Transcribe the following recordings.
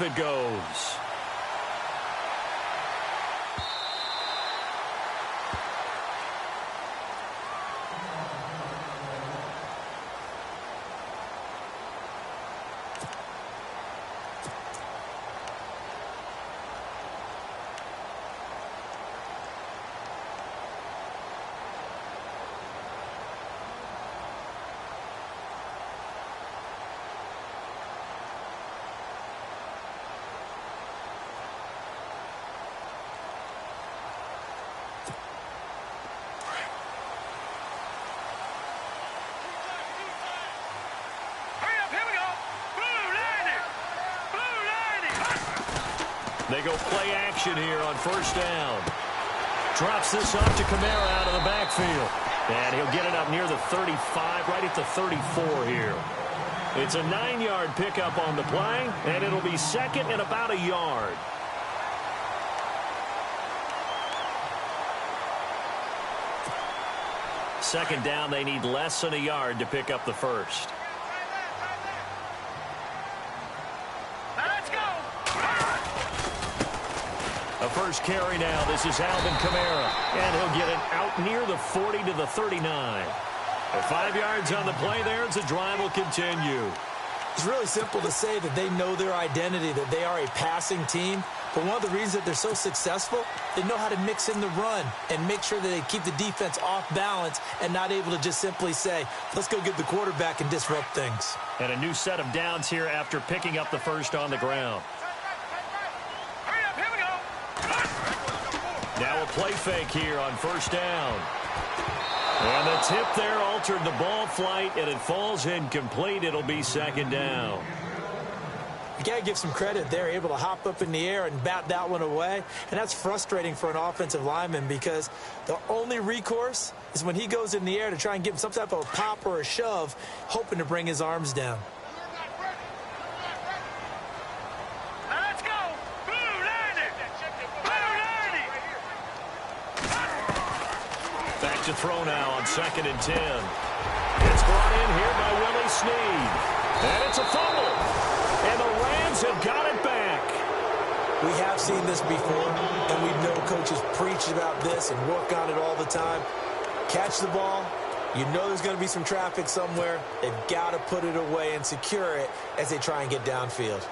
off it goes. They go play action here on first down. Drops this off to Kamara out of the backfield. And he'll get it up near the 35, right at the 34 here. It's a 9-yard pickup on the play, and it'll be second and about a yard. Second down, they need less than a yard to pick up the first. A first carry now. This is Alvin Kamara. And he'll get it out near the 40 to the 39. 5 yards on the play there as the drive will continue. It's really simple to say that they know their identity, that they are a passing team. But one of the reasons that they're so successful, they know how to mix in the run and make sure that they keep the defense off balance and not able to just simply say, let's go get the quarterback and disrupt things. And a new set of downs here after picking up the first on the ground. Now a play fake here on first down. And the tip there altered the ball flight, and it falls incomplete. It'll be second down. You got to give some credit. They're able to hop up in the air and bat that one away. And that's frustrating for an offensive lineman because the only recourse is when he goes in the air to try and give him some type of a pop or a shove, hoping to bring his arms down. To throw now on 2nd and 10. It's brought in here by Willie Snead. And it's a fumble. And the Rams have got it back. We have seen this before, and we know coaches preach about this and work on it all the time. Catch the ball. You know there's going to be some traffic somewhere. They've got to put it away and secure it as they try and get downfield.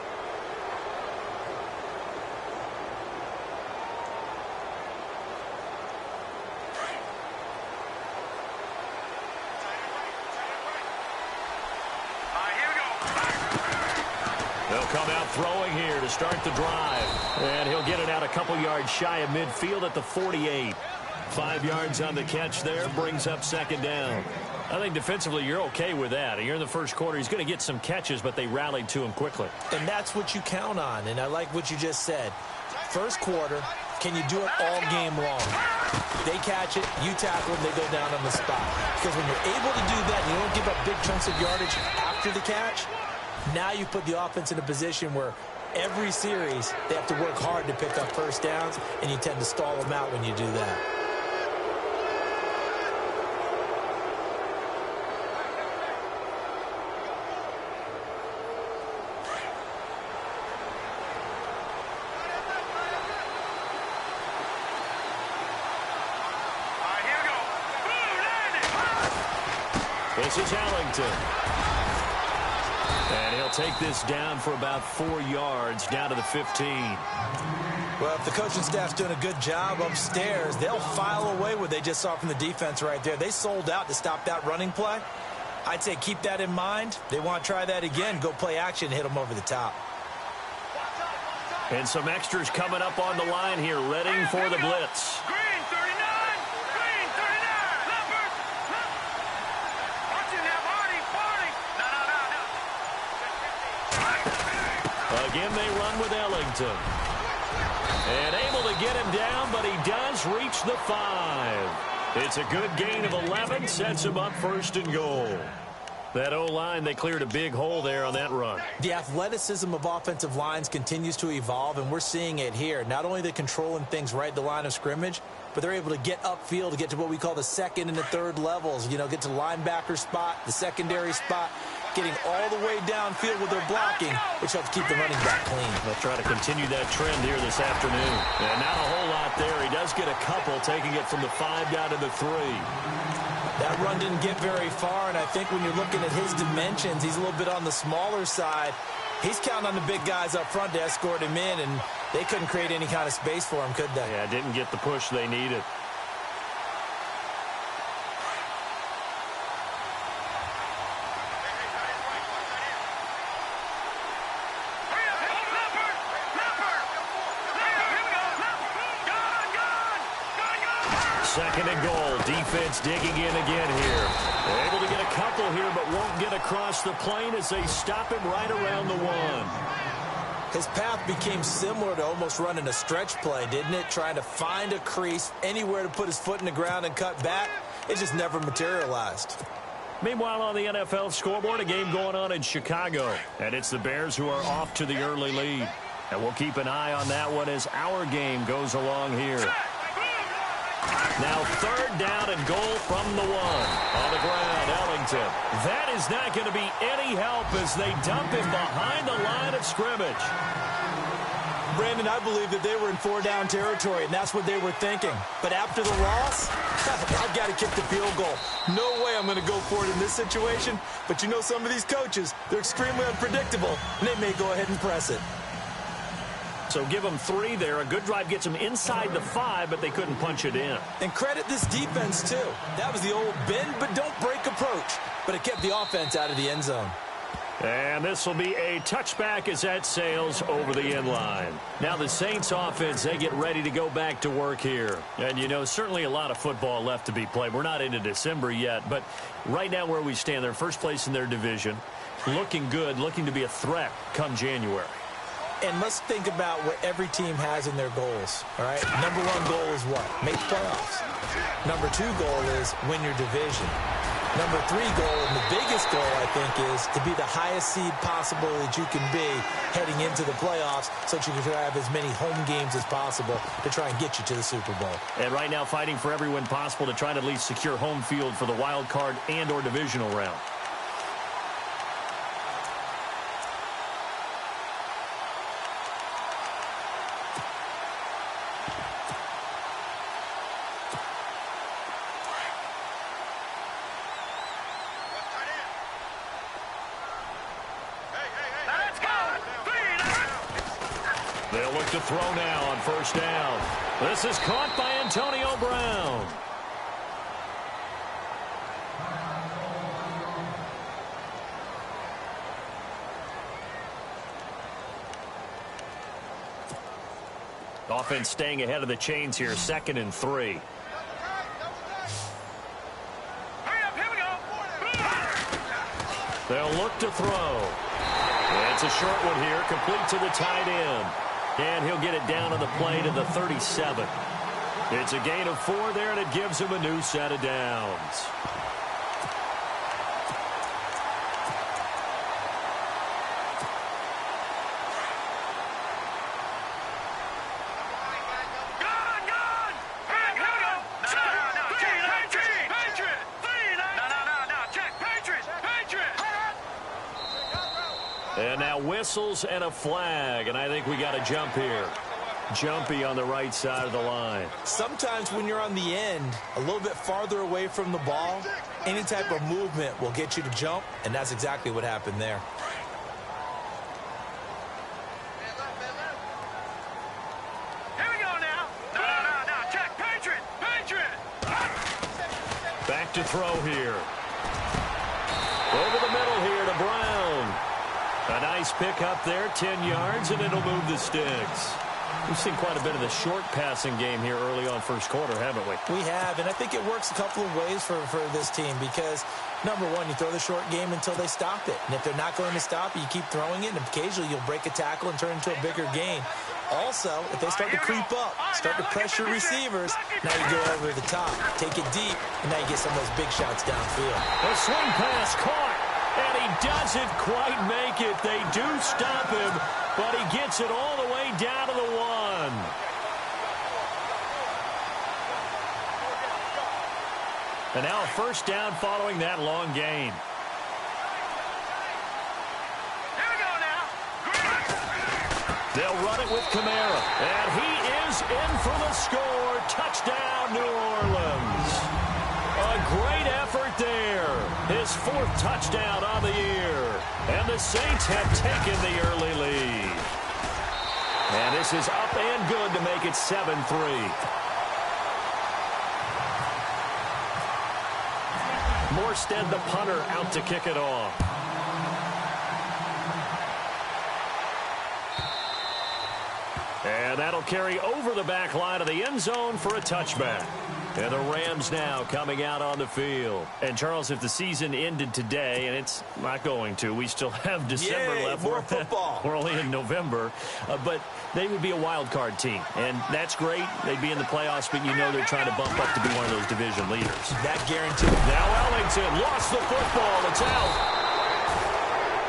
Throwing here to start the drive. And he'll get it out a couple yards shy of midfield at the 48. 5 yards on the catch there, brings up second down. I think defensively you're okay with that. You're in the first quarter. He's going to get some catches, but they rallied to him quickly. And that's what you count on, and I like what you just said. First quarter, can you do it all game long? They catch it, you tackle them, they go down on the spot. Because when you're able to do that, you don't give up big chunks of yardage after the catch. Now you put the offense in a position where every series they have to work hard to pick up first downs, and you tend to stall them out when you do that. This is Ellington. And he'll take this down for about 4 yards, down to the 15. Well, if the coaching staff's doing a good job upstairs, they'll file away what they just saw from the defense right there. They sold out to stop that running play. I'd say keep that in mind. They want to try that again. Go play action, hit them over the top. And some extras coming up on the line here, readying for the blitz. Again, they run with Ellington. And able to get him down, but he does reach the 5. It's a good gain of 11, sets him up first and goal. That O-line, they cleared a big hole there on that run. The athleticism of offensive lines continues to evolve, and we're seeing it here. Not only they're controlling things right at the line of scrimmage, but they're able to get upfield to get to what we call the second and the third levels. You know, get to the linebacker spot, the secondary spot. getting all the way downfield with their blocking, which helps keep the running back clean. They'll try to continue that trend here this afternoon. And not a whole lot there. He does get a couple, taking it from the 5 down to the 3. That run didn't get very far, and I think when you're looking at his dimensions, he's a little bit on the smaller side. He's counting on the big guys up front to escort him in, and they couldn't create any kind of space for him, could they? Yeah, didn't get the push they needed. Second and goal. Defense digging in again here. They're able to get a couple here, but won't get across the plane as they stop him right around the 1. His path became similar to almost running a stretch play, didn't it? Trying to find a crease, anywhere to put his foot in the ground and cut back. It just never materialized. Meanwhile, on the NFL scoreboard, a game going on in Chicago. And it's the Bears who are off to the early lead. And we'll keep an eye on that one as our game goes along here. Now 3rd down and goal from the 1. On the ground, Ellington. That is not going to be any help as they dump him behind the line of scrimmage. Brandon, I believe that they were in 4-down territory, and that's what they were thinking. But after the loss, I've got to kick the field goal. No way I'm going to go for it in this situation. But you know some of these coaches, they're extremely unpredictable, and they may go ahead and press it. So give them 3 there. A good drive gets them inside the 5, but they couldn't punch it in. And credit this defense, too. That was the old bend but don't break approach. But it kept the offense out of the end zone. And this will be a touchback as that sails over the end line. Now the Saints offense, they get ready to go back to work here. And, you know, certainly a lot of football left to be played. We're not into December yet, but right now where we stand, they're first place in their division. Looking good, looking to be a threat come January. And let's think about what every team has in their goals, all right? Number 1 goal is what? Make playoffs. Number 2 goal is win your division. Number 3 goal, and the biggest goal, I think, is to be the highest seed possible that you can be heading into the playoffs so that you can have as many home games as possible to try and get you to the Super Bowl. And right now fighting for every win possible to try to at least secure home field for the wild card and or divisional round. They'll look to throw now on 1st down. This is caught by Antonio Brown. Offense staying ahead of the chains here, 2nd and 3. They'll look to throw. It's a short one here, complete to the tight end. And he'll get it down on the play to the 37. It's a gain of 4 there, and it gives him a new set of downs. And now whistles and a flag, and I think we got a jump here. Jumpy on the right side of the line. Sometimes when you're on the end, a little bit farther away from the ball, any type of movement will get you to jump, and that's exactly what happened there. Here we go now. No. Check. Patriot. Back to throw here. Over the middle here to Brown. A nice pick up there, 10 yards, and it'll move the sticks. We've seen quite a bit of the short passing game here early on 1st quarter, haven't we? We have, and I think it works a couple of ways for this team because, number 1, you throw the short game until they stop it. And if they're not going to stop it, you keep throwing it, and occasionally you'll break a tackle and turn into a bigger gain. Also, if they start to creep up, start to pressure receivers, now you go over the top, take it deep, and now you get some of those big shots downfield. A swing pass caught, and he doesn't quite make it. They do stop him, but he gets it all the way down to the 1. And now a 1st down following that long gain. They'll run it with Kamara. And he is in for the score. Touchdown, New Orleans. A great effort there. His 4th touchdown on the year. And the Saints have taken the early lead. And this is up and good to make it 7-3. Morstead, the punter, out to kick it off. And that'll carry over the back line of the end zone for a touchback. And the Rams now coming out on the field. And, Charles, if the season ended today, and it's not going to, we still have December left. More football. We're only in November. But they would be a wild card team. And that's great. They'd be in the playoffs, but you know they're trying to bump up to be one of those division leaders. That guaranteed. Now Ellington lost the football. It's out.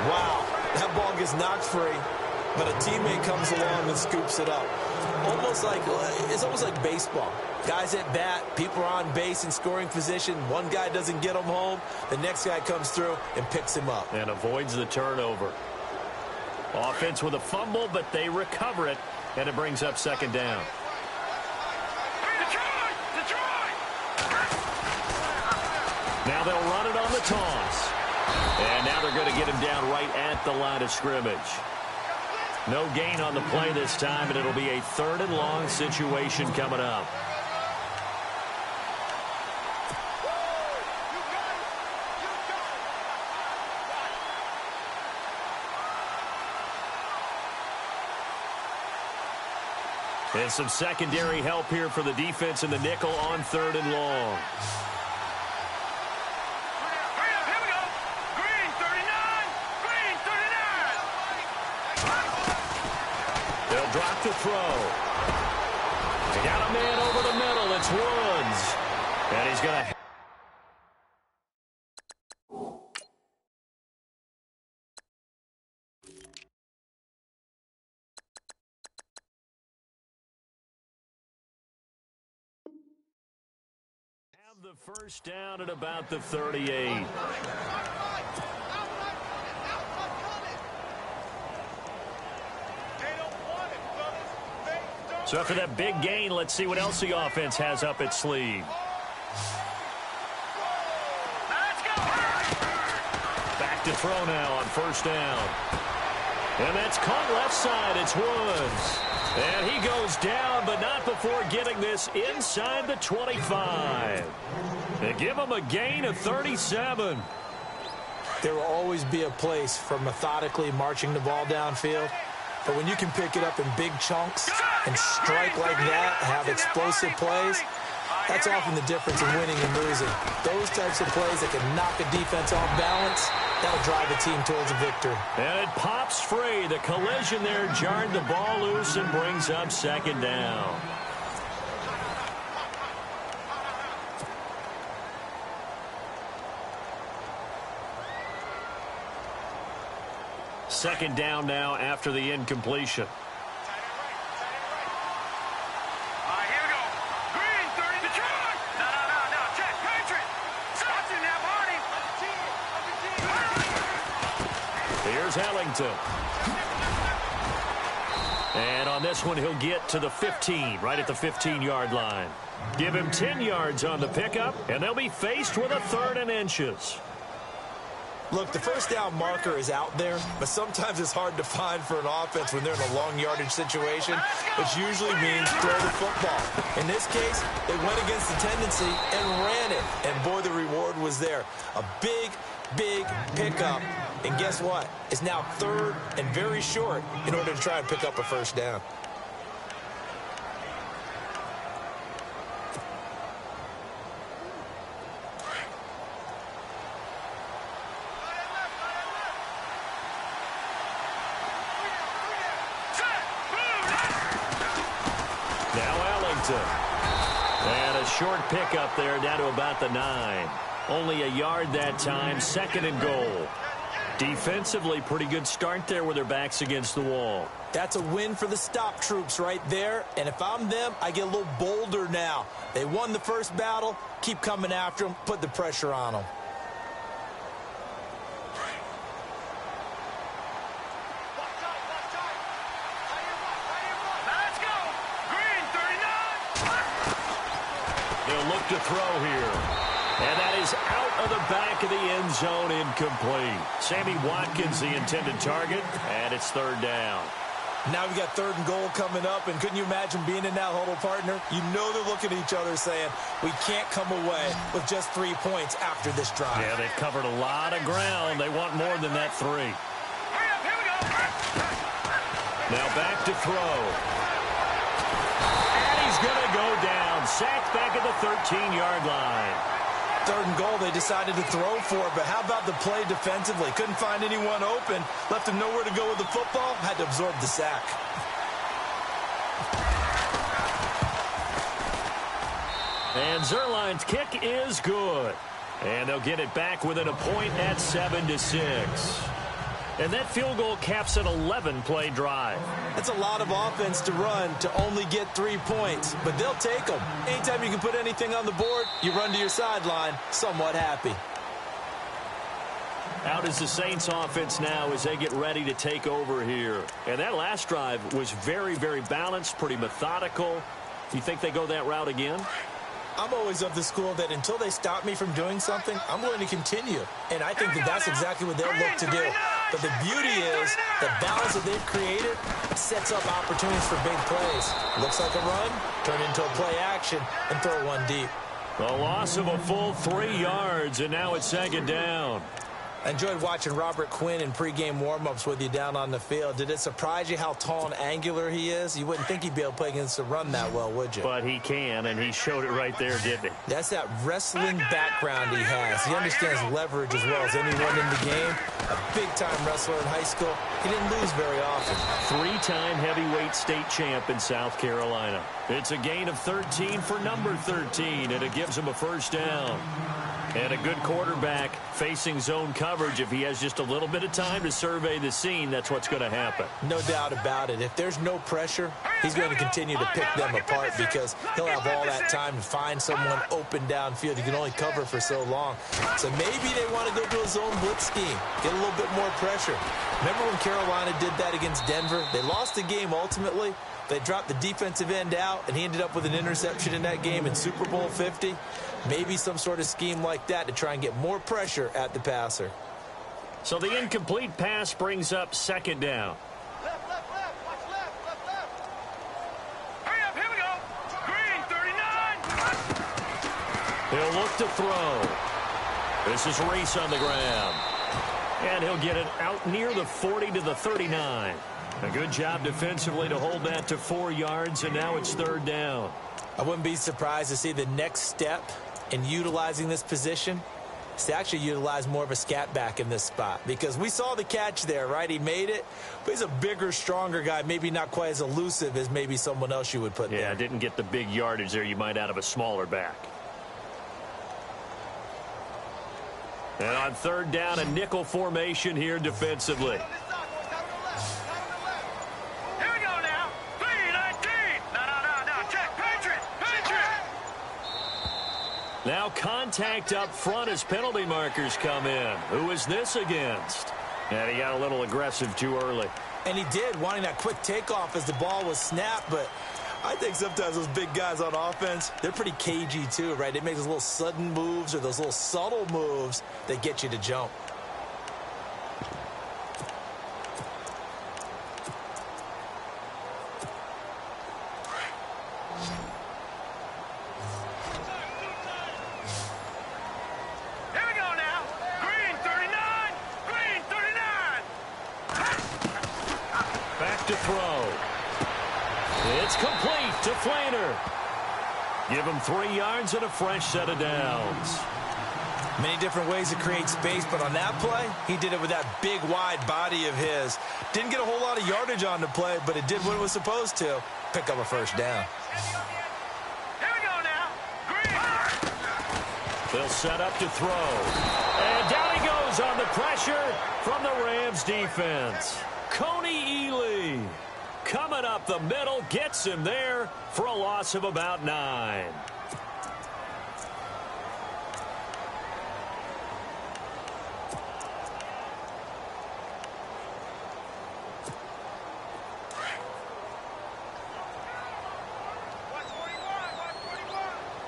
Wow. That ball gets knocked free, but a teammate comes along and scoops it up. It's almost like baseball. Guys at bat, people are on base in scoring position. One guy doesn't get him home. The next guy comes through and picks him up. And avoids the turnover. Offense with a fumble, but they recover it, and it brings up 2nd down. Detroit! Now they'll run it on the toss. And now they're going to get him down right at the line of scrimmage. No gain on the play this time, and it'll be a 3rd and long situation coming up. And some secondary help here for the defense in the nickel on 3rd and long. Here we go. Green 39. Green 39. They'll drop the throw. They got a man over the middle. It's Woods. And he's going to... the first down at about the 38. So after that big gain, let's see what else the offense has up its sleeve. Back to throw now on 1st down. And that's caught left side. It's Woods. And he goes down, but not before getting this inside the 25. They give him a gain of 37. There will always be a place for methodically marching the ball downfield. But when you can pick it up in big chunks and strike like that, have explosive plays, that's often the difference in winning and losing. Those types of plays that can knock a defense off balance, that'll drive a team towards a victory. And it pops free. The collision there jarred the ball loose and brings up 2nd down. Second down now after the incompletion. Here we go. Green 30. Detroit. No. Check. Patriot. Watch it now, Barney. Here's Ellington. And on this one, he'll get to the 15, right at the 15-yard line. Give him 10 yards on the pickup, and they'll be faced with a 3rd and inches. Look, the 1st down marker is out there, but sometimes it's hard to find for an offense when they're in a long yardage situation, which usually means throw the football. In this case, they went against the tendency and ran it, and boy, the reward was there. A big pickup, and guess what? It's now 3rd and very short in order to try and pick up a 1st down. And a short pickup there down to about the 9. Only a yard that time, 2nd and goal. Defensively, pretty good start there with their backs against the wall. That's a win for the stop troops right there. And if I'm them, I get a little bolder now. They won the first battle. Keep coming after them. Put the pressure on them. look to throw here. And that is out of the back of the end zone, incomplete. Sammy Watkins, the intended target, and it's third down. Now we got 3rd and goal coming up, and couldn't you imagine being in that huddle, partner? You know they're looking at each other saying, we can't come away with just 3 points after this drive. Yeah, they've covered a lot of ground. They want more than that 3. Hurry up, here we go. Now back to throw. And he's going to go down. Sacked back at the 13-yard line. 3rd and goal, they decided to throw for it, but how about the play defensively? Couldn't find anyone open, left him nowhere to go with the football, had to absorb the sack. And Zuerlein's kick is good. And they'll get it back within a point at 7-6. And that field goal caps an 11-play drive. That's a lot of offense to run to only get 3 points, but they'll take them. Anytime you can put anything on the board, you run to your sideline somewhat happy. Out is the Saints offense now as they get ready to take over here. And that last drive was very, very balanced, pretty methodical. You think they go that route again? I'm always of the school that until they stop me from doing something, I'm going to continue. And I think that that's exactly what they'll look to do. But the beauty is the balance that they've created sets up opportunities for big plays. Looks like a run, turn into a play action, and throw one deep. A loss of a full 3 yards, and now it's 2nd down. I enjoyed watching Robert Quinn in pregame warm-ups with you down on the field. Did it surprise you how tall and angular he is? You wouldn't think he'd be able to play against the run that well, would you? But he can, and he showed it right there, didn't he? That's that wrestling background he has. He understands leverage as well as anyone in the game. A big-time wrestler in high school. He didn't lose very often. 3-time heavyweight state champ in South Carolina. It's a gain of 13 for number 13, and it gives him a 1st down. And a good quarterback facing zone coverage. If he has just a little bit of time to survey the scene, that's what's going to happen. No doubt about it. If there's no pressure, he's going to continue to pick them apart because he'll have all that time to find someone open downfield. He can only cover for so long. So maybe they want to go to a zone blitz scheme, get a little bit more pressure. Remember when Carolina did that against Denver? They lost the game ultimately. They dropped the defensive end out, and he ended up with an interception in that game in Super Bowl 50. Maybe some sort of scheme like that to try and get more pressure at the passer. So the incomplete pass brings up 2nd down. Left, watch left. Hurry up, here we go. Green, 39. He'll look to throw. This is Reese on the ground. And he'll get it out near the 40 to the 39. A good job defensively to hold that to 4 yards, and now it's 3rd down. I wouldn't be surprised to see the next step in utilizing this position is to actually utilize more of a scat back in this spot. Because we saw the catch there, right? He made it, but he's a bigger, stronger guy, maybe not quite as elusive as maybe someone else you would put there. Yeah, didn't get the big yardage there you might out of a smaller back. And on 3rd down, a nickel formation here defensively. Now contact up front as penalty markers come in. Who is this against? And he got a little aggressive too early. And he did, wanting that quick takeoff as the ball was snapped. But I think sometimes those big guys on offense, they're pretty cagey too, right? They make those little sudden moves or those little subtle moves that get you to jump. Give him 3 yards and a fresh set of downs. Many different ways to create space, but on that play, he did it with that big, wide body of his. Didn't get a whole lot of yardage on the play, but it did what it was supposed to. Pick up a 1st down. Here we go now. Green. They'll set up to throw. And down he goes on the pressure from the Rams defense. Coney Ely coming up the middle, gets him there for a loss of about 9.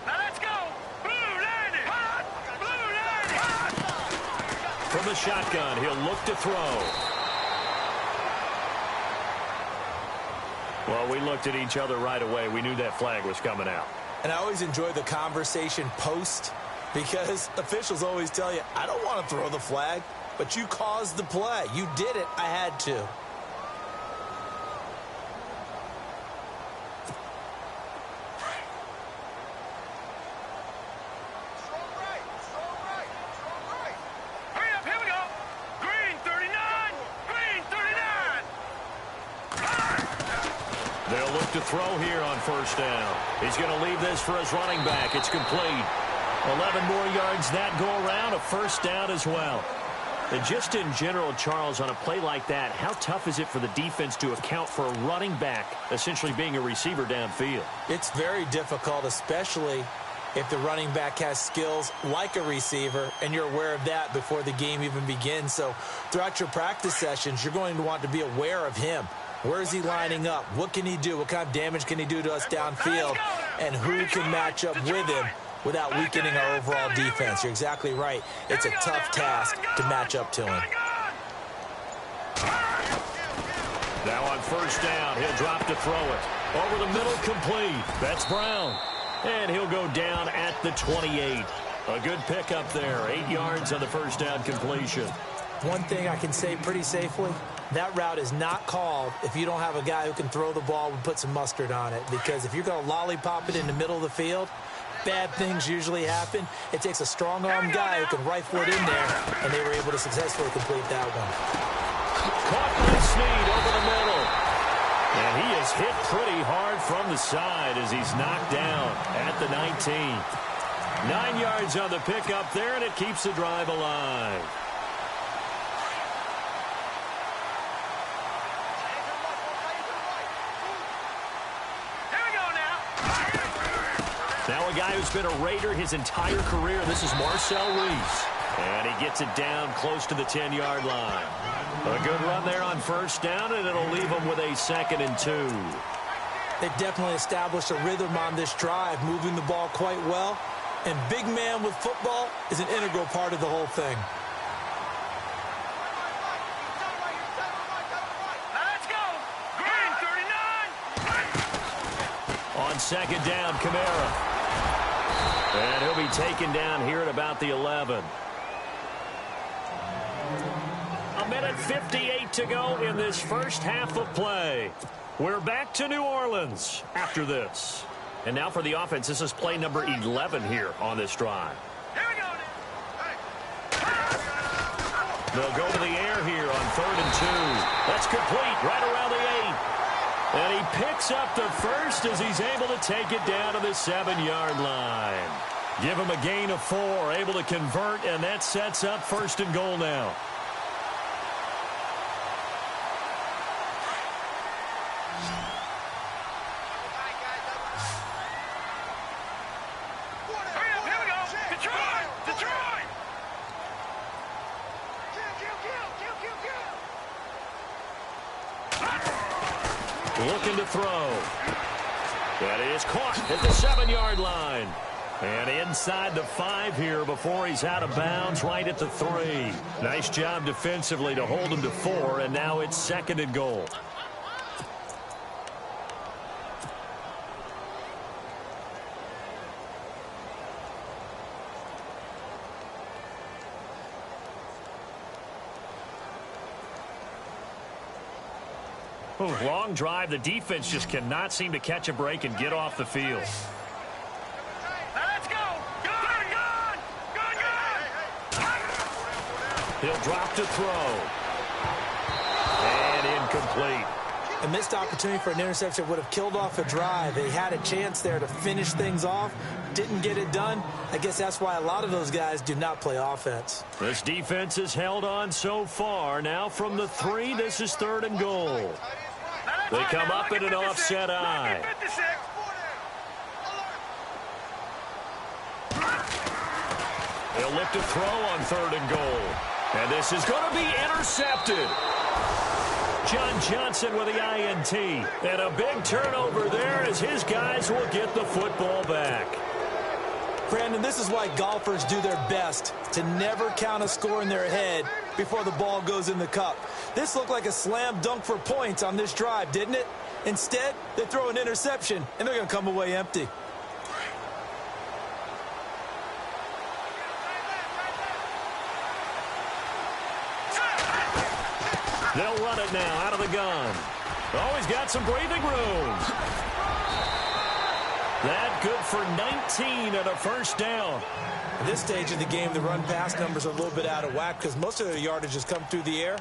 Now let's go. shotgun. He'll look to throw. Well, we looked at each other right away. We knew that flag was coming out. And I always enjoy the conversation post because officials always tell you, I don't want to throw the flag, but you caused the play. You did it. I had to. They'll look to throw here on first down. He's going to leave this for his running back. It's complete. 11 more yards that go around, a first down as well. And just in general, Charles, on a play like that, how tough is it for the defense to account for a running back essentially being a receiver downfield? It's very difficult, especially if the running back has skills like a receiver, and you're aware of that before the game even begins. So throughout your practice sessions, you're going to want to be aware of him. Where is he lining up? What can he do? What kind of damage can he do to us downfield? And who can match up with him without weakening our overall defense? You're exactly right. It's a tough task to match up to him. Now on first down, he'll drop to throw it. Over the middle, complete. That's Brown. And he'll go down at the 28. A good pickup there. 8 yards on the first down completion. One thing I can say pretty safely, that route is not called if you don't have a guy who can throw the ball and put some mustard on it. Because if you're going to lollipop it in the middle of the field, bad things usually happen. It takes a strong-arm guy who can rifle it in there, and they were able to successfully complete that one. Caught by Snead over the middle. And he is hit pretty hard from the side as he's knocked down at the 19. 9 yards on the pickup there, and it keeps the drive alive. Now a guy who's been a Raider his entire career. This is Marcel Reese. And he gets it down close to the 10-yard line. A good run there on first down, and it'll leave them with a 2nd and 2. They've definitely established a rhythm on this drive, moving the ball quite well. And big man with football is an integral part of the whole thing. Let's go. Green 39. On second down, Kamara. And he'll be taken down here at about the 11. A minute 58 to go in this first half of play. We're back to New Orleans after this. And now for the offense, this is play number 11 here on this drive. Here we go. They'll go to the air here on 3rd and 2. That's complete right around the 8. And he picks up the first as he's able to take it down to the 7-yard line. Give him a gain of 4, able to convert, and that sets up 1st and goal now. Looking to throw. That is caught at the 7-yard line. And inside the 5 here before he's out of bounds, right at the 3. Nice job defensively to hold him to 4, and now it's 2nd and goal. Long drive. The defense just cannot seem to catch a break and get off the field. Let's go. Gun. He'll drop to throw. And incomplete. A missed opportunity for an interception would have killed off a drive. They had a chance there to finish things off. Didn't get it done. I guess that's why a lot of those guys do not play offense. This defense has held on so far. Now from the 3, this is 3rd and goal. They come up in an offset eye. They'll look to throw on 3rd and goal. And this is going to be intercepted. John Johnson with the INT. And a big turnover there as his guys will get the football back. Brandon, this is why golfers do their best to never count a score in their head before the ball goes in the cup. This looked like a slam dunk for points on this drive, didn't it? Instead, they throw an interception, and they're going to come away empty. They'll run it now out of the gun. Oh, he's got some breathing room. That good for 19 and a first down. At this stage of the game, the run-pass numbers are a little bit out of whack because most of their yardage has come through the air.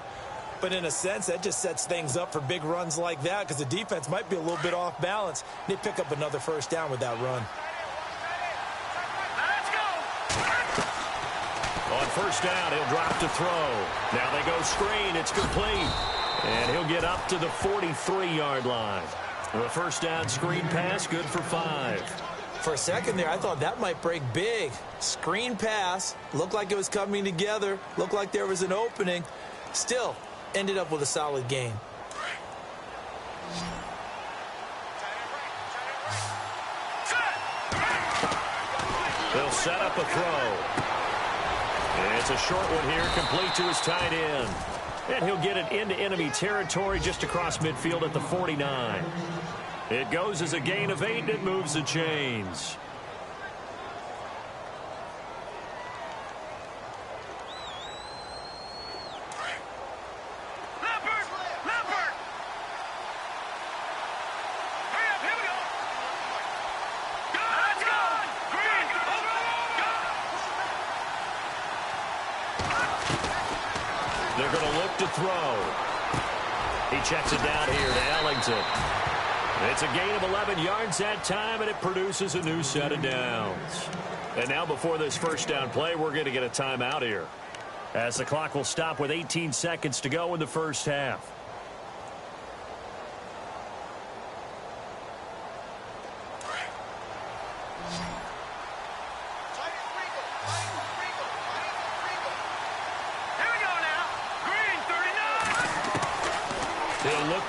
But in a sense, that just sets things up for big runs like that because the defense might be a little bit off balance. They pick up another first down with that run. On first down, he'll drop to throw. Now they go screen. It's complete. And he'll get up to the 43-yard line. The first down screen pass, good for 5. For a second there, I thought that might break big. Screen pass. Looked like it was coming together. Looked like there was an opening. Still, ended up with a solid gain. They'll set up a throw. And it's a short one here, complete to his tight end. And he'll get it into enemy territory just across midfield at the 49. It goes as a gain of 8, and it moves the chains. They're going to look to throw. He checks it down here to Ellington. It's a gain of 11 yards that time, and it produces a new set of downs. And now before this first down play, we're going to get a timeout here, as the clock will stop with 18 seconds to go in the first half.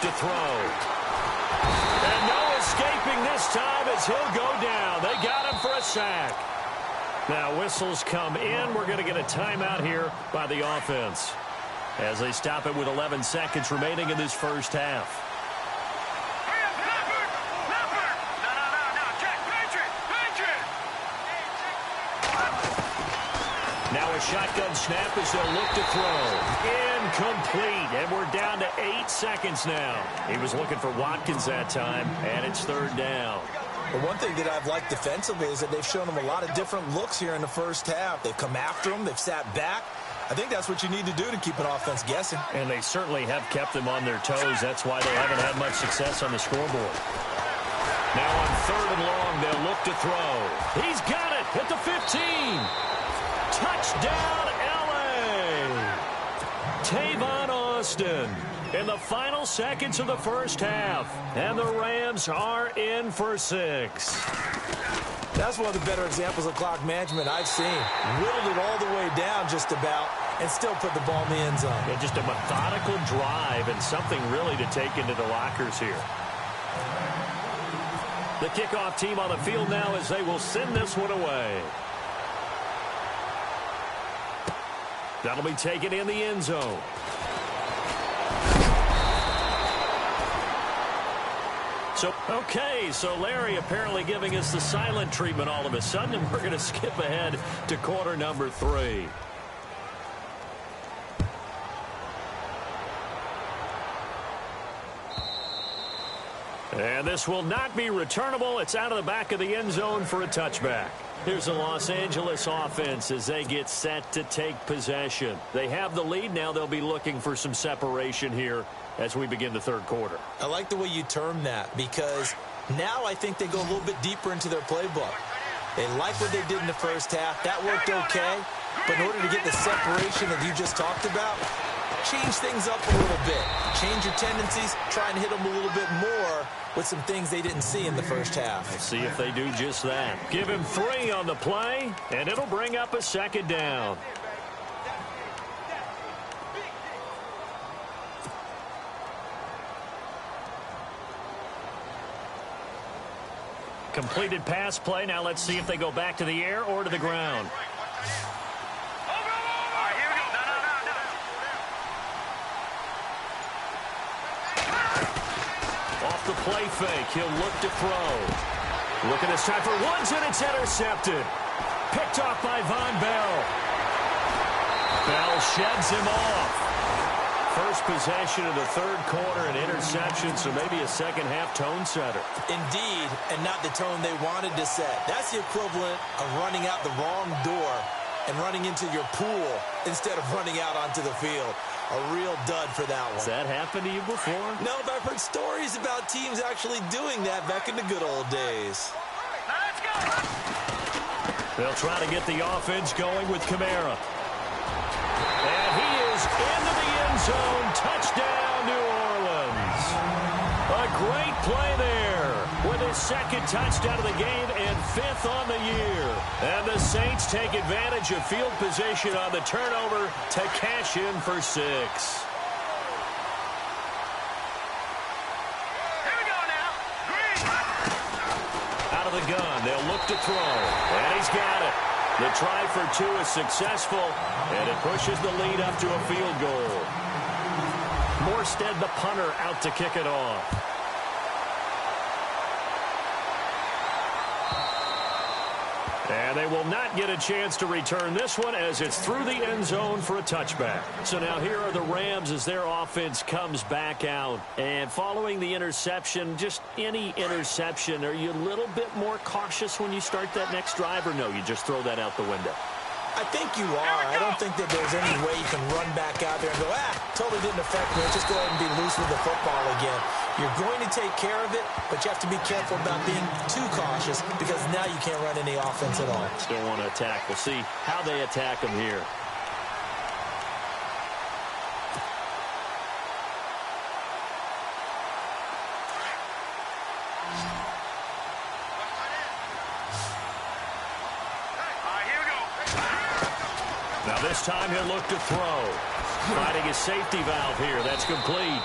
To throw. And no escaping this time as he'll go down. They got him for a sack. Now whistles come in. We're going to get a timeout here by the offense as they stop it with 11 seconds remaining in this first half. Now a shotgun snap as they'll look to throw. Incomplete. And we're down to 8 seconds now. He was looking for Watkins that time, and it's third down. But one thing that I've liked defensively is that they've shown him a lot of different looks here in the first half. They've come after him. They've sat back. I think that's what you need to do to keep an offense guessing. And they certainly have kept them on their toes. That's why they haven't had much success on the scoreboard. Now on third and long, they'll look to throw. He's got it at the 15. Touchdown, L.A. Tavon Austin in the final seconds of the first half. And the Rams are in for 6. That's one of the better examples of clock management I've seen. Whittled it all the way down just about and still put the ball in the end zone. Yeah, just a methodical drive and something really to take into the lockers here. The kickoff team on the field now as they will send this one away. That'll be taken in the end zone. So Larry apparently giving us the silent treatment all of a sudden, and we're going to skip ahead to quarter number 3. And this will not be returnable. It's out of the back of the end zone for a touchback. Here's the Los Angeles offense as they get set to take possession. They have the lead. Now they'll be looking for some separation here as we begin the third quarter. I like the way you term that because now I think they go a little bit deeper into their playbook. They like what they did in the first half. That worked okay. But in order to get the separation that you just talked about, change things up a little bit. Change your tendencies. Try and hit them a little bit more with some things they didn't see in the first half. Let's see if they do just that. Give him 3 on the play, and it'll bring up a second down. Completed pass play. Now let's see if they go back to the air or to the ground. off the play fake. He'll look to throw. Looking this time for Woods, and it's intercepted. Picked off by Von Bell. Bell sheds him off. First possession of the third quarter, an interception, so maybe a second-half tone setter. Indeed, and not the tone they wanted to set. That's the equivalent of running out the wrong door and running into your pool instead of running out onto the field. A real dud for that one. Has that happened to you before? No, but I've heard stories about teams actually doing that back in the good old days. Now let's go. They'll try to get the offense going with Kamara. And he is into the end zone. Touchdown, New Orleans. A great play there with his second touchdown of the game and fifth on the year. And the Saints take advantage of field position on the turnover to cash in for 6. Here we go now. Green. Out of the gun, they'll look to throw. And he's got it. The try for 2 is successful, and it pushes the lead up to a field goal. Morstead, the punter, out to kick it off. And they will not get a chance to return this one as it's through the end zone for a touchback. So now here are the Rams as their offense comes back out. And following the interception, just any interception, are you a little bit more cautious when you start that next drive, or no, you just throw that out the window? I think you are. I don't think that there's any way you can run back out there and go, totally didn't affect me. Let's just go ahead and be loose with the football again. You're going to take care of it, but you have to be careful about being too cautious because now you can't run any offense at all. Still want to attack. We'll see how they attack them here. Now this time he'll look to throw. Finding his safety valve here. That's complete.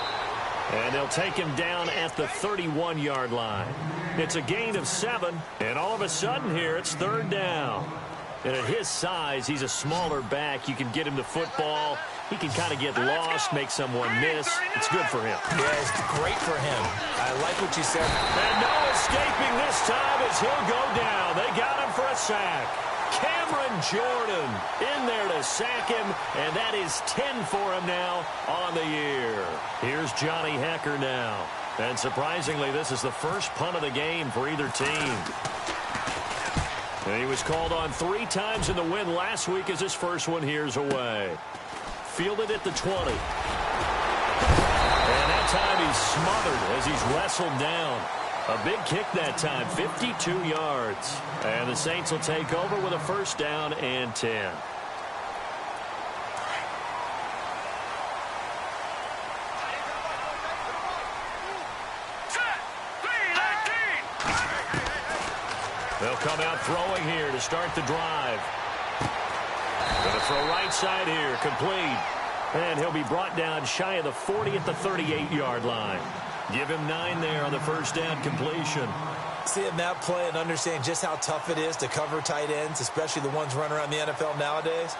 And they'll take him down at the 31-yard line. It's a gain of 7, and all of a sudden here it's third down. And at his size, he's a smaller back. You can get him the football. He can kind of get lost, make someone miss. It's good for him. Yeah, it's great for him. I like what you said. And no escaping this time as he'll go down. They got him for a sack. Cameron Jordan in there to sack him, and that is 10 for him now on the year. Here's Johnny Hecker now. And surprisingly, this is the first punt of the game for either team. And he was called on 3 times in the win last week as his first one here's away. Fielded at the 20. And that time he's smothered as he's wrestled down. A big kick that time, 52 yards. And the Saints will take over with a first down and 10. They'll come out throwing here to start the drive. Going to throw right side here, complete. And he'll be brought down shy of the 40 at the 38-yard line. Give him 9 there on the first down completion. Seeing that play and understanding just how tough it is to cover tight ends, especially the ones running around the NFL nowadays,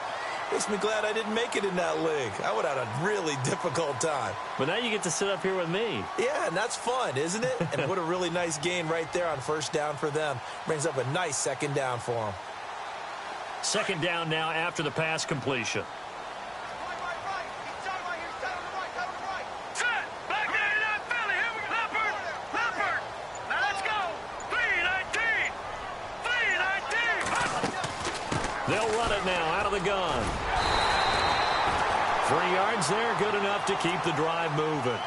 makes me glad I didn't make it in that league. I would have had a really difficult time. But now you get to sit up here with me. Yeah, and that's fun, isn't it? And what a really nice gain right there on first down for them. Brings up a nice second down for them. Second down now after the pass completion. They'll run it now out of the gun. 3 yards there, good enough to keep the drive moving.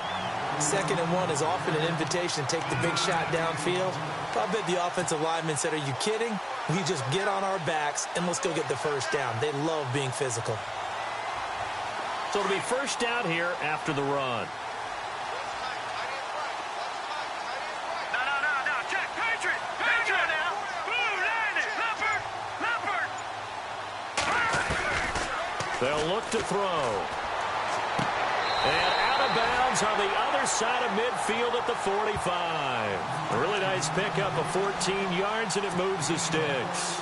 2nd and 1 is often an invitation to take the big shot downfield. I bet the offensive lineman said, are you kidding? We just get on our backs and let's go get the first down. They love being physical. So it'll be first down here after the run. They'll look to throw. And out of bounds on the other side of midfield at the 45. A really nice pickup of 14 yards, and it moves the sticks.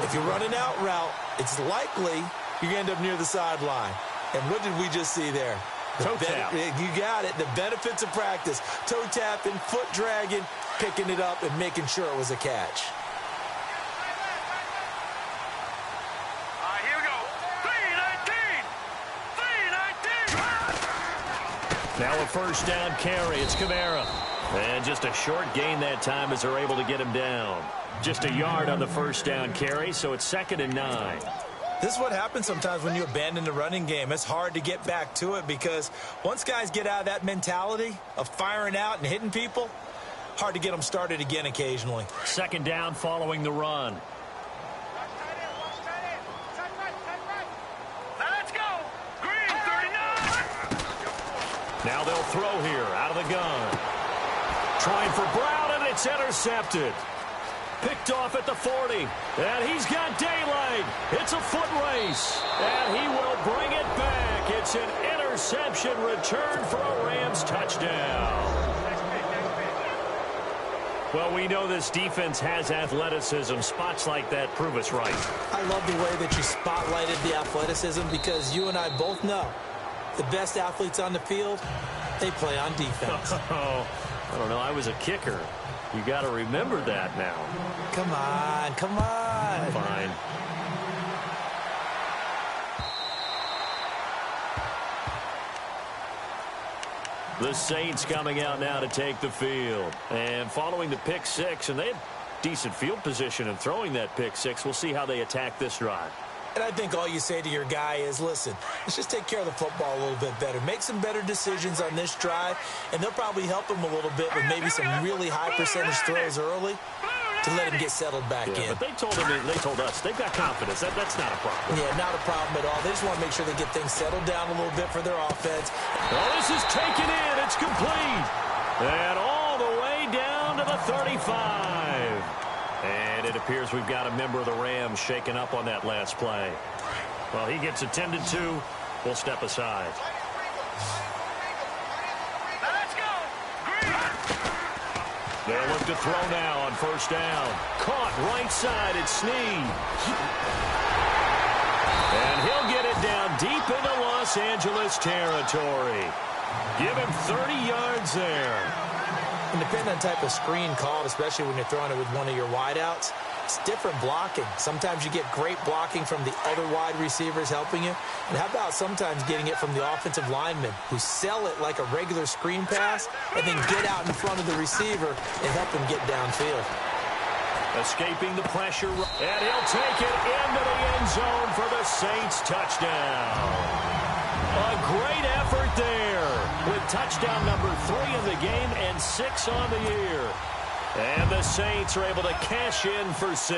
If you run an out route, it's likely you're going to end up near the sideline. And what did we just see there? Toe tap. You got it. The benefits of practice. Toe tapping, foot dragging, picking it up, and making sure it was a catch. Here we go. 3-19. Now a first down carry. It's Kamara. And just a short gain that time as they're able to get him down. Just a yard on the first down carry, so it's 2nd and 9. This is what happens sometimes when you abandon the running game. It's hard to get back to it because once guys get out of that mentality of firing out and hitting people, hard to get them started again occasionally. 2nd down following the run. Now let's go. Green 39. Now they'll throw here out of the gun. Trying for Brown, and it's intercepted. Picked off at the 40. And he's got daylight. It's a foot race. And he will bring it back. It's an interception return for a Rams touchdown. Well, we know this defense has athleticism. Spots like that prove us right. I love the way that you spotlighted the athleticism because you and I both know the best athletes on the field, they play on defense. Oh, I don't know. I was a kicker. You got to remember that now. Come on, come on. Fine. The Saints coming out now to take the field. And following the pick six, and they had decent field position in throwing that pick six. We'll see how they attack this drive. And I think all you say to your guy is, listen, let's just take care of the football a little bit better. Make some better decisions on this drive, and they'll probably help him a little bit with maybe some really high percentage throws early to let him get settled back in. But they told us they've got confidence. That's not a problem. Yeah, not a problem at all. They just want to make sure they get things settled down a little bit for their offense. Well, this is taken in. It's complete. And all the way down to the 35. And it appears we've got a member of the Rams shaken up on that last play. Well, he gets attended to. We'll step aside. Let's go. They'll look to throw now on first down. Caught right side. It's Snead. And he'll get it down deep into Los Angeles territory. Give him 30 yards there. And depending on the type of screen called, especially when you're throwing it with one of your wideouts, it's different blocking. Sometimes you get great blocking from the other wide receivers helping you. And how about sometimes getting it from the offensive linemen who sell it like a regular screen pass and then get out in front of the receiver and help him get downfield. Escaping the pressure, and he'll take it into the end zone for the Saints touchdown. A great effort there with touchdown number 3 in the game and 6 on the year. And the Saints are able to cash in for 6.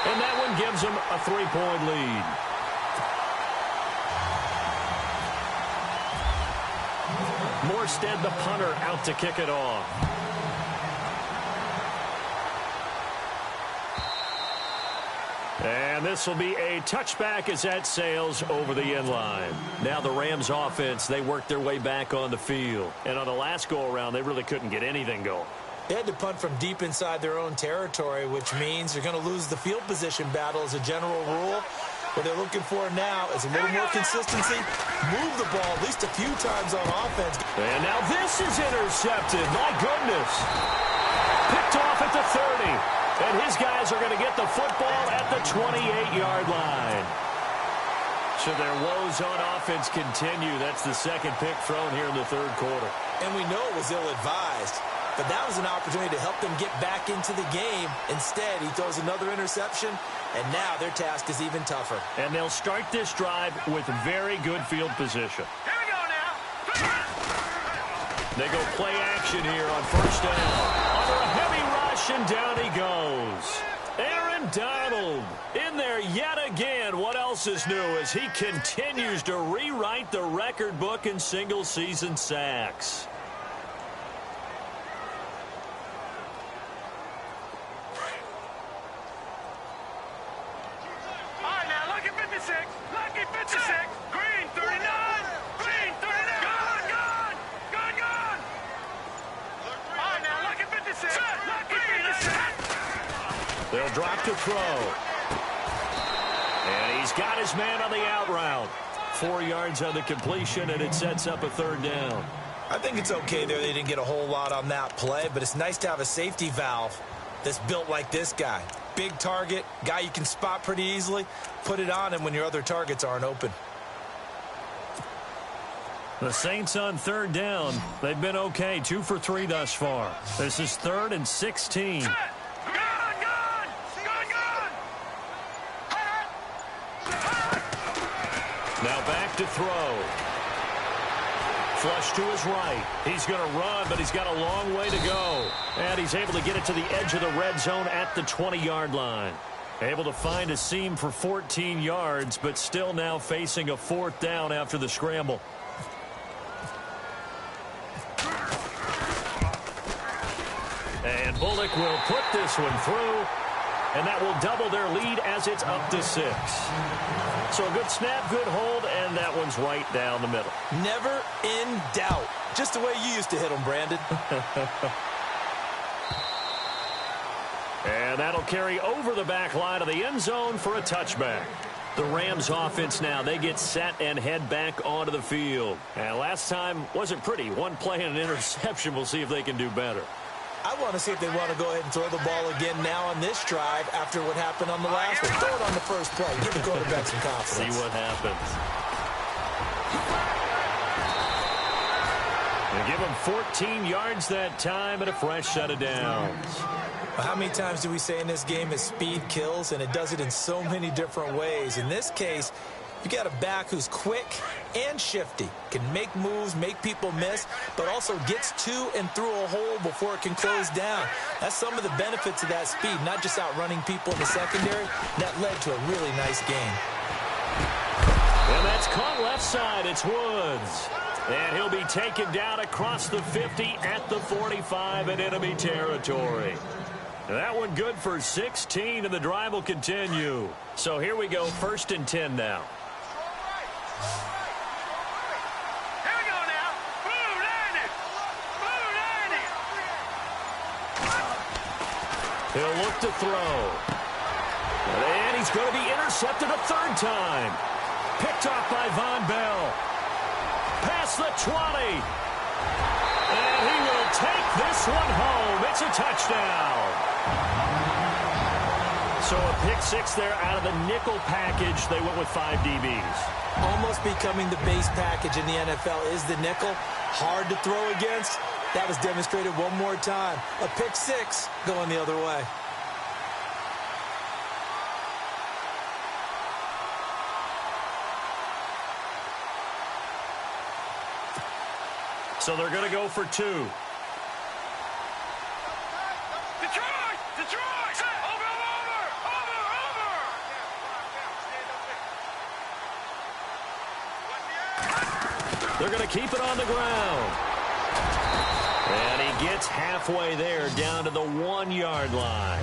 And that one gives them a 3-point lead. Morstead, the punter, out to kick it off. And this will be a touchback as that sails over the end line. Now the Rams offense, they worked their way back on the field. And on the last go-around, they really couldn't get anything going. They had to punt from deep inside their own territory, which means they're going to lose the field position battle as a general rule. What they're looking for now is a little more consistency, move the ball at least a few times on offense. And now this is intercepted. My goodness. Picked off at the 30. And his guys are going to get the football at the 28-yard line. So their woes on offense continue. That's the second pick thrown here in the third quarter. And we know it was ill-advised, but that was an opportunity to help them get back into the game. Instead, he throws another interception, and now their task is even tougher. And they'll start this drive with very good field position. Here we go now. They go play action here on first down. Under a heavy rush, and down he goes. Aaron Donald in there yet again. What else is new as he continues to rewrite the record book in single-season sacks. All right, now, lucky 56. Lucky 56. Green 39. Green 39. Gone, gone. Gone, gone. All right, now, lucky 56. Lucky 56. They'll drop to throw. And he's got his man on the out route. 4 yards on the completion, and it sets up a third down. I think it's okay there. They didn't get a whole lot on that play, but it's nice to have a safety valve that's built like this guy. Big target, guy you can spot pretty easily. Put it on him when your other targets aren't open. The Saints on third down. They've been okay, 2 for 3 thus far. This is 3rd and 16. Gun! Now back to throw. Flush to his right. He's going to run, but he's got a long way to go. And he's able to get it to the edge of the red zone at the 20-yard line. Able to find a seam for 14 yards, but still now facing a 4th down after the scramble. And Bullock will put this one through, and that will double their lead as it's up to 6. So a good snap, good hold, and that one's right down the middle. Never in doubt. Just the way you used to hit them, Brandon. And that'll carry over the back line of the end zone for a touchback. The Rams offense now, they get set and head back onto the field. And last time wasn't pretty. One play and an interception. We'll see if they can do better. I want to see if they want to go ahead and throw the ball again now on this drive after what happened on the last one. Throw it on the first play. Give the quarterback some confidence. See what happens. They give him 14 yards that time and a fresh set of downs. Well, how many times do we say in this game is speed kills, and it does it in so many different ways. In this case, you got a back who's quick and shifty, can make moves, make people miss, but also gets to and through a hole before it can close down. That's some of the benefits of that speed, not just outrunning people in the secondary. That led to a really nice game. And that's caught left side. It's Woods. And he'll be taken down across the 50 at the 45 in enemy territory. That one good for 16, and the drive will continue. So here we go, 1st and 10 now. Here we go now. Blue landed. Blue landed. He'll look to throw. And he's going to be intercepted a 3rd time. Picked off by Von Bell. Past the 20. And he will take this one home. It's a touchdown. So a pick 6 there out of the nickel package. They went with 5 DBs. Almost becoming the base package in the NFL is the nickel. Hard to throw against. That was demonstrated one more time. A pick 6 going the other way. So they're going to go for 2. Detroit! Detroit! Over! They're going to keep it on the ground. And he gets halfway there down to the 1-yard line.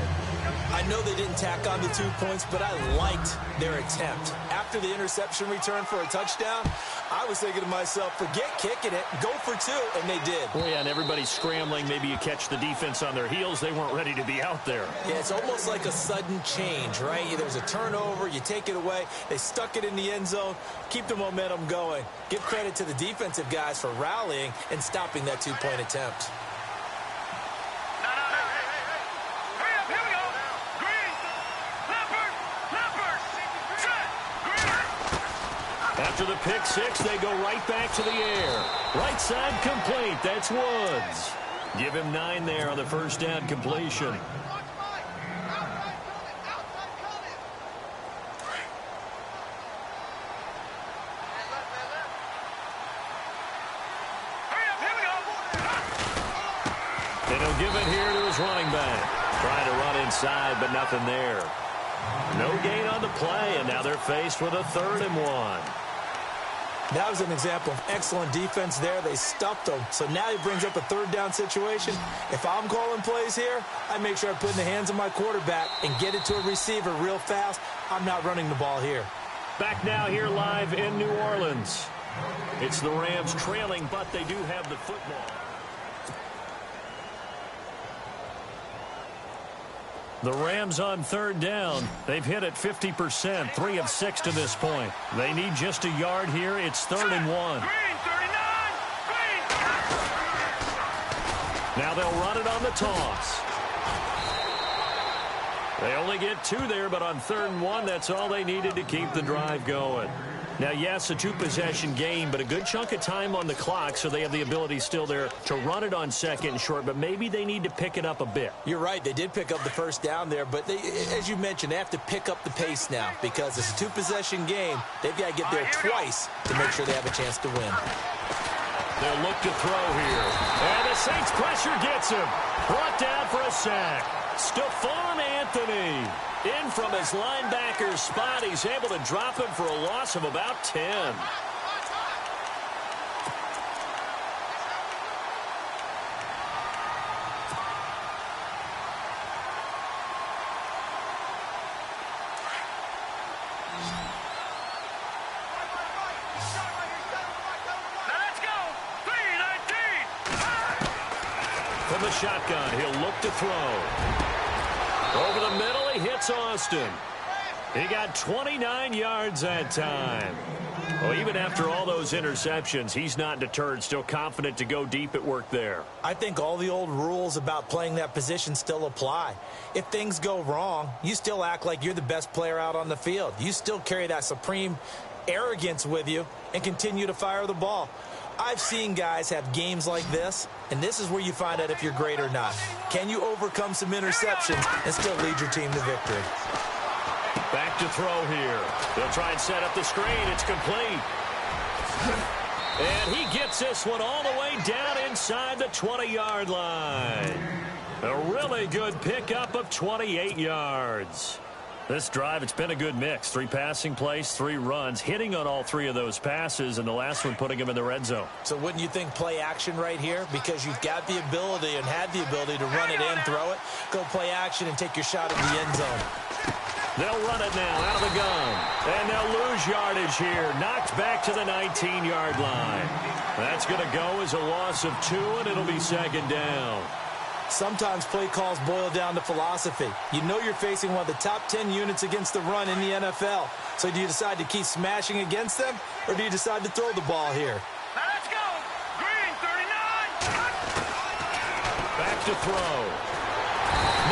I know they didn't tack on the 2 points, but I liked their attempt. After the interception return for a touchdown, I was thinking to myself, forget kicking it, go for 2, and they did. Well, yeah, and everybody's scrambling. Maybe you catch the defense on their heels. They weren't ready to be out there. Yeah, it's almost like a sudden change, right? There's a turnover, you take it away, they stuck it in the end zone, keep the momentum going. Give credit to the defensive guys for rallying and stopping that 2-point attempt. After the pick 6, they go right back to the air. Right side complete. That's Woods. Give him 9 there on the 1st down completion. And he'll give it here to his running back. Trying to run inside, but nothing there. No gain on the play, and now they're faced with a 3rd and 1. That was an example of excellent defense there. They stuffed them. So now he brings up a 3rd down situation. If I'm calling plays here, I make sure I put it in the hands of my quarterback and get it to a receiver real fast. I'm not running the ball here. Back now here live in New Orleans. It's the Rams trailing, but they do have the football. The Rams on third down. They've hit it 50%, 3 of 6 to this point. They need just a yard here. It's 3rd and 1. Green, 39. Green. Now they'll run it on the toss. They only get 2 there, but on 3rd and 1, that's all they needed to keep the drive going. Now, yes, a 2-possession game, but a good chunk of time on the clock, so they have the ability still there to run it on 2nd and short, but maybe they need to pick it up a bit. You're right. They did pick up the first down there, but they, as you mentioned, they have to pick up the pace now because it's a 2-possession game. They've got to get there twice to make sure they have a chance to win. They'll look to throw here. And the Saints pressure gets him. Brought down for a sack. Stephon Anthony in from his linebacker spot. He's able to drop him for a loss of about 10. From the shotgun, he'll look to throw. Over the middle, he hits Austin. He got 29 yards that time. Well, even after all those interceptions, he's not deterred, still confident to go deep at work there. I think all the old rules about playing that position still apply. If things go wrong, you still act like you're the best player out on the field. You still carry that supreme arrogance with you and continue to fire the ball. I've seen guys have games like this, and this is where you find out if you're great or not. Can you overcome some interceptions and still lead your team to victory? Back to throw here. They'll try and set up the screen. It's complete. And he gets this one all the way down inside the 20-yard line. A really good pickup of 28 yards. This drive, it's been a good mix. 3 passing plays, 3 runs, hitting on all 3 of those passes, and the last one putting him in the red zone. So wouldn't you think play action right here? Because you've got the ability and had the ability to run it in, throw it, go play action, and take your shot at the end zone. They'll run it now out of the gun. And they'll lose yardage here. Knocked back to the 19-yard line. That's going to go as a loss of 2, and it'll be 2nd down. Sometimes play calls boil down to philosophy. You know you're facing one of the top 10 units against the run in the NFL. So do you decide to keep smashing against them, or do you decide to throw the ball here? Now let's go. Green, 39. Back to throw.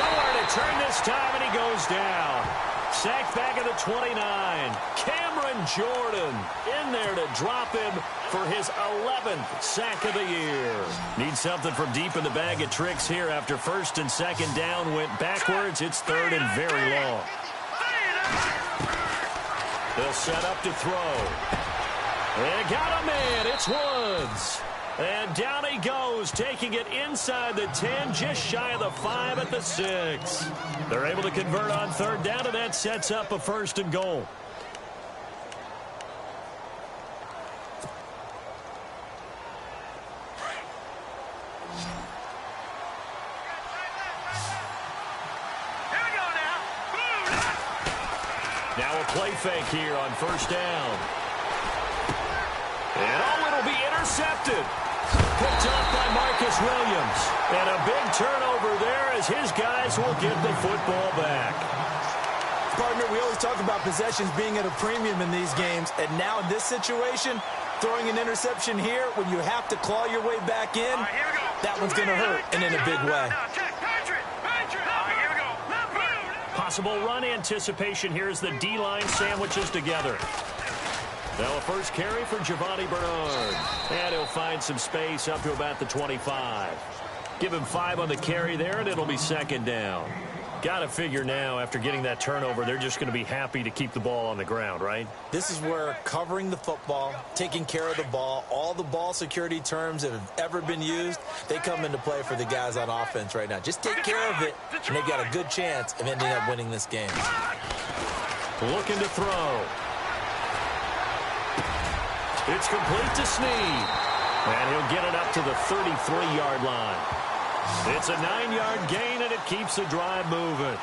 Nowhere to turn this time, and he goes down. Sacked back at the 29. Cameron Jordan in there to drop him for his 11th sack of the year. Needs something from deep in the bag of tricks here after 1st and 2nd down went backwards. It's 3rd and very long. They'll set up to throw. They got a man. It's Woods. And down he goes, taking it inside the 10, just shy of the 5 at the 6. They're able to convert on 3rd down, and that sets up a 1st and goal. Now a play fake here on 1st down. And oh, it'll be intercepted. Picked up by Marcus Williams. And a big turnover there as his guys will get the football back. Partner, we always talk about possessions being at a premium in these games. And now in this situation, throwing an interception here when you have to claw your way back in, that one's going to hurt, and in a big way. Possible run anticipation here as the D-line sandwiches together. Now a first carry for Giovanni Bernard. And he'll find some space up to about the 25. Give him 5 on the carry there, and it'll be 2nd down. Got to figure now, after getting that turnover, they're just going to be happy to keep the ball on the ground, right? This is where covering the football, taking care of the ball, all the ball security terms that have ever been used, they come into play for the guys on offense right now. Just take care of it, and they've got a good chance of ending up winning this game. Looking to throw. It's complete to Snead. And he'll get it up to the 33-yard line. It's a 9-yard gain, and it keeps the drive moving.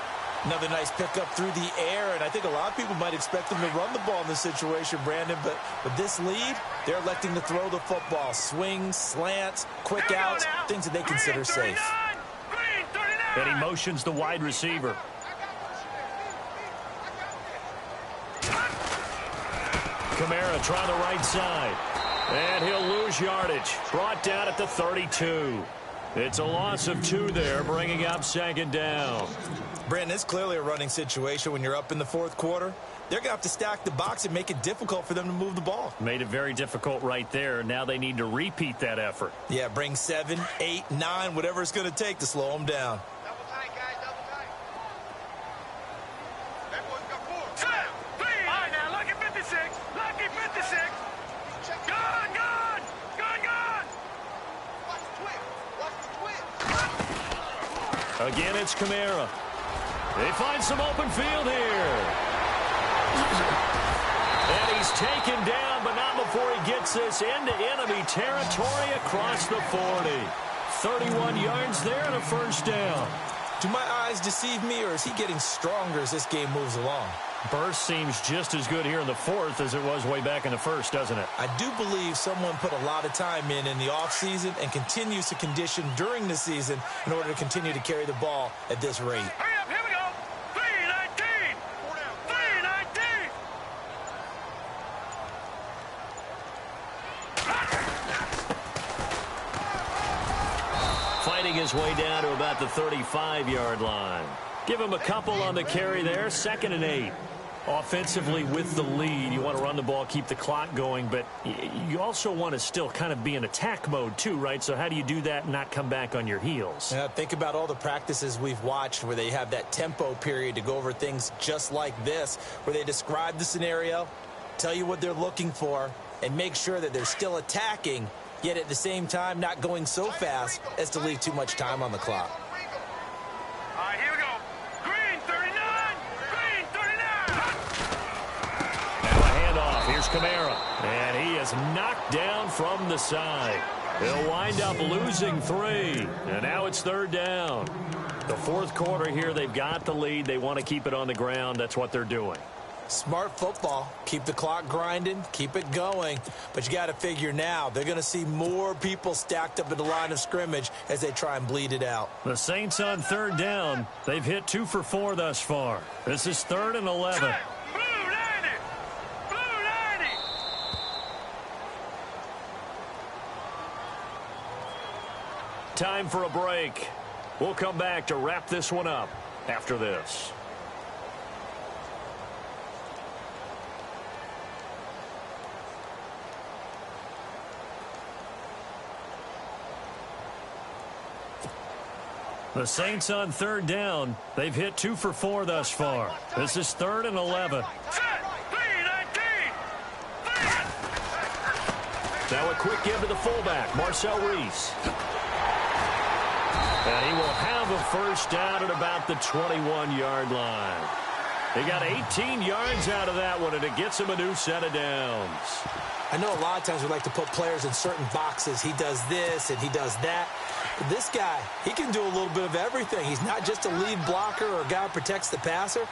Another nice pickup through the air, and I think a lot of people might expect them to run the ball in this situation, Brandon, but with this lead, they're electing to throw the football. Swings, slants, quick outs, things that they consider safe. And he motions the wide receiver. Kamara trying the right side. And he'll lose yardage. Brought down at the 32. It's a loss of 2 there, bringing up 2nd down. Brandon, it's clearly a running situation when you're up in the 4th quarter. They're going to have to stack the box and make it difficult for them to move the ball. Made it very difficult right there. Now they need to repeat that effort. Yeah, bring 7, 8, 9, whatever it's going to take to slow them down. Double tight, guys, double tight. That boy's got 4. Set, 3. All right, now, lucky 56. Lucky 56. Gone, gone. Gone, gone. Watch the twist. Watch the twist. Again, it's Kamara. They find some open field here. And he's taken down, but not before he gets this into enemy territory across the 40. 31 yards there and a 1st down. Do my eyes deceive me, or is he getting stronger as this game moves along? Burst seems just as good here in the 4th as it was way back in the 1st, doesn't it? I do believe someone put a lot of time in the offseason and continues to condition during the season in order to continue to carry the ball at this rate. Hurry up, here we go. 319. 319. Fighting his way down to about the 35-yard line. Give him a couple on the carry there. 2nd and 8. Offensively with the lead, you want to run the ball, keep the clock going, but you also want to still kind of be in attack mode too, right? So how do you do that and not come back on your heels? Yeah, think about all the practices we've watched where they have that tempo period to go over things just like this, where they describe the scenario, tell you what they're looking for, and make sure that they're still attacking, yet at the same time not going so fast as to leave too much time on the clock. All right, here we go. Green 39. Green 39. Now a handoff. Here's Kamara. And he is knocked down from the side. He'll wind up losing 3. And now it's 3rd down. The 4th quarter here, they've got the lead. They want to keep it on the ground. That's what they're doing. Smart football. Keep the clock grinding, keep it going. But you got to figure now they're going to see more people stacked up at the line of scrimmage as they try and bleed it out. The Saints on 3rd down. They've hit 2 for 4 thus far. This is 3rd and 11. Blue 90. Blue 90. Time for a break. We'll come back to wrap this one up after this. The Saints on 3rd down. They've hit 2 for 4 thus far. This is 3rd and 11. Set, 319. Now a quick give to the fullback, Marcel Reese. And he will have a 1st down at about the 21-yard line. They got 18 yards out of that one, and it gets him a new set of downs. I know a lot of times we like to put players in certain boxes. He does this and he does that. But this guy, he can do a little bit of everything. He's not just a lead blocker or a guy who protects the passer.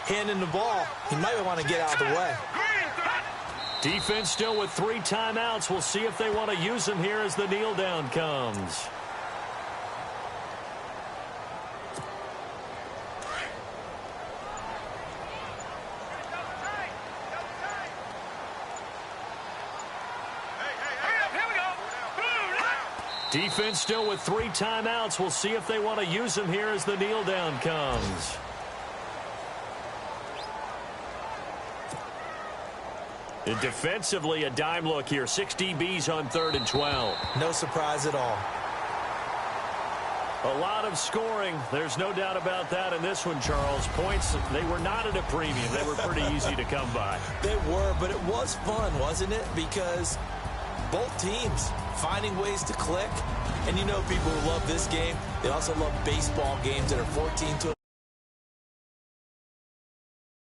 Handing the ball, he might want to get out of the way. Defense still with 3 timeouts. We'll see if they want to use them here as the kneel down comes. Defense still with 3 timeouts. We'll see if they want to use them here as the kneel down comes. And defensively, a dime look here. 6 DBs on 3rd and 12. No surprise at all. A lot of scoring. There's no doubt about that in this one, Charles. Points, they were not at a premium. They were pretty easy to come by. They were, but it was fun, wasn't it? Because both teams finding ways to click. And you know people who love this game, they also love baseball games that are 14 to